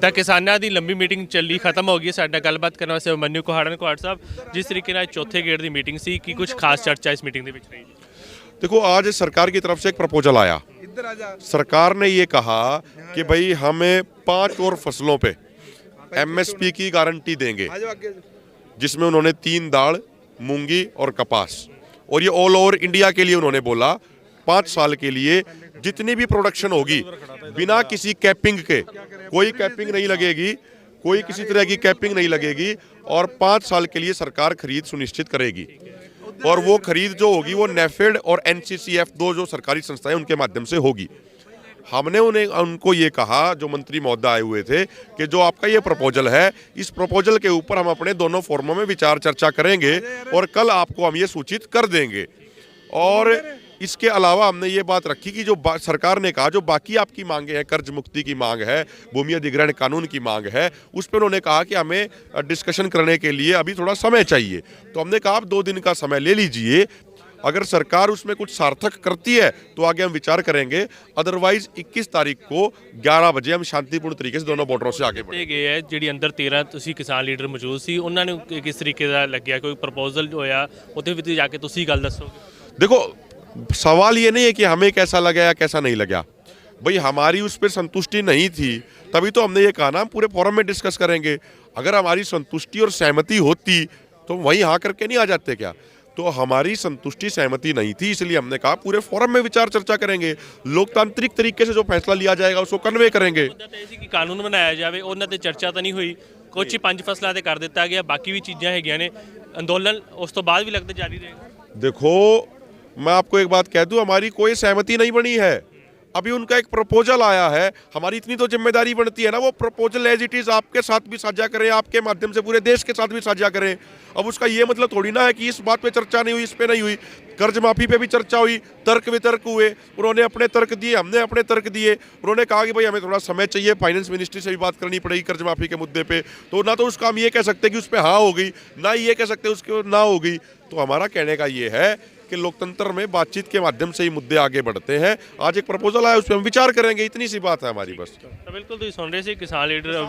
ਤਾਂ ਕਿਸਾਨਾਂ ਦੀ ਲੰਬੀ ਮੀਟਿੰਗ ਚੱਲੀ ਖਤਮ ਹੋ ਗਈ। ਸਾਡੇ ਨਾਲ ਗੱਲਬਾਤ ਕਰਨ ਵਾਸਤੇ ਮਨੂ ਕੋਹਾੜਨ ਕੋਹਾੜ ਸਾਹਿਬ, जिस तरीके ਨਾਲ चौथे गेड़ की मीटिंग सी कि कुछ खास चर्चा इस मीटिंग के विच रही? देखो, आज सरकार की तरफ से एक प्रपोजल आया। सरकार ने ये कहा कि भाई हमें 5 और फसलों पे MSP की गारंटी देंगे, जिसमें उन्होंने 3 दाल, मूंगी और कपास, और ये ऑल ओवर इंडिया के लिए उन्होंने बोला 5 साल के लिए जितनी भी प्रोडक्शन होगी बिना किसी कैपिंग के, कोई कैपिंग नहीं लगेगी, कोई किसी तरह की कैपिंग नहीं लगेगी, और 5 साल के लिए सरकार खरीद सुनिश्चित करेगी। और वो खरीद जो होगी वो नेफेड और NCCF, 2 जो सरकारी संस्थाएं उनके माध्यम से होगी। हमने उनको ये कहा, जो मंत्री महोदय आए हुए थे, कि जो आपका ये प्रपोजल है, इस प्रपोजल के ऊपर हम अपने दोनों फोरमों में विचार चर्चा करेंगे और कल आपको हम ये सूचित कर देंगे। और इसके अलावा हमने ये बात रखी कि जो सरकार ने कहा जो बाकी आपकी मांगे हैं, कर्ज मुक्ति की मांग है, भूमि अधिग्रहण कानून की मांग है, उस पर उन्होंने कहा कि हमें डिस्कशन करने के लिए अभी थोड़ा समय चाहिए। तो हमने कहा आप 2 दिन का समय ले लीजिए, अगर सरकार उसमें कुछ सार्थक करती है तो आगे हम विचार करेंगे, अदरवाइज 21 तारीख को 11 बजे हम शांतिपूर्ण तरीके से दोनों बॉर्डरों से आगे बढ़ेंगे। गए है जी अंदर 13 तुसी किसान लीडर मौजूद सी, उन्होंने किस तरीके का लग्या, कोई प्रपोजल होया उत्थे भी जाके तुसी गल दसोगे? देखो, सवाल ये नहीं है कि हमें कैसा लगा या कैसा नहीं लगा, भाई हमारी उस पर संतुष्टि नहीं थी, तभी तो हमने ये कहा ना हम पूरे फोरम में डिस्कस करेंगे। अगर हमारी संतुष्टि और सहमति होती तो वहीं हाँ करके नहीं आ जाते क्या? तो हमारी संतुष्टि सहमति नहीं थी, इसलिए हमने कहा पूरे फोरम में विचार चर्चा करेंगे, लोकतांत्रिक तरीके से जो फैसला लिया जाएगा उसको कन्वे करेंगे। कि कानून बनाया जाए उन्होंने तो चर्चा तो नहीं हुई, कुछ ही 5 फसलों से कर दिता गया, बाकी भी चीज़ां हैगियां ने, अंदोलन उस तो बाद भी लगता जारी रहेगा। देखो, मैं आपको एक बात कह दूं, हमारी कोई सहमति नहीं बनी है, अभी उनका एक प्रपोजल आया है। हमारी इतनी तो जिम्मेदारी बनती है ना, वो प्रपोजल एज इट इज आपके साथ भी साझा करें, आपके माध्यम से पूरे देश के साथ भी साझा करें। अब उसका ये मतलब थोड़ी ना है कि इस बात पे चर्चा नहीं हुई, इस पे नहीं हुई। कर्ज माफी पे भी चर्चा हुई, तर्क वितर्क हुए, उन्होंने अपने तर्क दिए, हमने अपने तर्क दिए। उन्होंने कहा कि भाई हमें थोड़ा समय चाहिए, फाइनेंस मिनिस्ट्री से भी बात करनी पड़ेगी कर्ज माफी के मुद्दे पे। तो ना तो उसका हम ये कह सकते कि उस पर हाँ हो गई, ना ये कह सकते उसके ना हो गई। तो हमारा कहने का ये है कि लोकतंत्र में बातचीत के माध्यम से ही मुद्दे आगे बढ़ते हैं। आज एक प्रपोजल आया, उस पर हम विचार करेंगे, इतनी सी बात है हमारी बस। तो बिल्कुल तुम सुन रहे थे किसान लीडर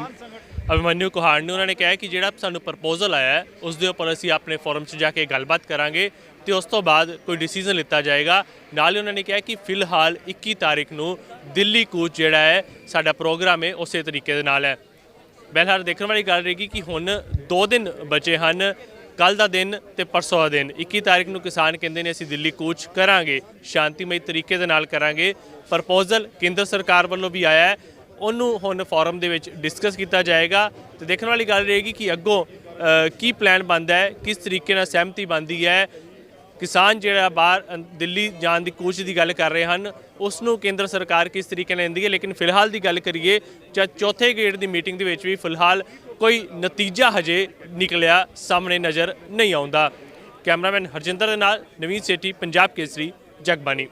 अभिमन्यु कोहाड़ ने, उन्होंने कहा कि जो सानू प्रपोजल आया है उसके उपर असीं अपने फोरम से जाके गलबात करांगे तो उस तो बाद कोई डिसीजन लिता जाएगा। नाल ही उन्होंने कहा कि फिलहाल 21 तारीख को दिल्ली कूच जिहड़ा है साडा प्रोग्राम है उस तरीके दे नाल है। बहरहाल देखने वाली गल रहेगी कि हुण 2 दिन बचे हैं, कल का दिन तो परसों का दिन। 21 तारीख को किसान कहते हैं असीं दिल्ली कूच करांगे, शांतिमई तरीके दे नाल करांगे। प्रपोजल केंद्र सरकार वालों भी आया है, उन्होंने हुण फोरम दे विच डिस्कस किया जाएगा। तो देखने वाली गल रहेगी कि अगों की प्लान बनता है, किस तरीके नाल सहमति बनती है। किसान जिहड़ा बाहर दिल्ली जाने की कूच की गल कर रहे हैं, उसनों केंद्र सरकार किस तरीके लैंदी है। लेकिन फिलहाल की गल करिए चौथे गेड़ की मीटिंग के भी फिलहाल कोई नतीजा हजे निकलिया सामने नज़र नहीं आता। कैमरामैन हरजिंदर दे नाल नवीन सेठी, पंजाब केसरी, जगबानी।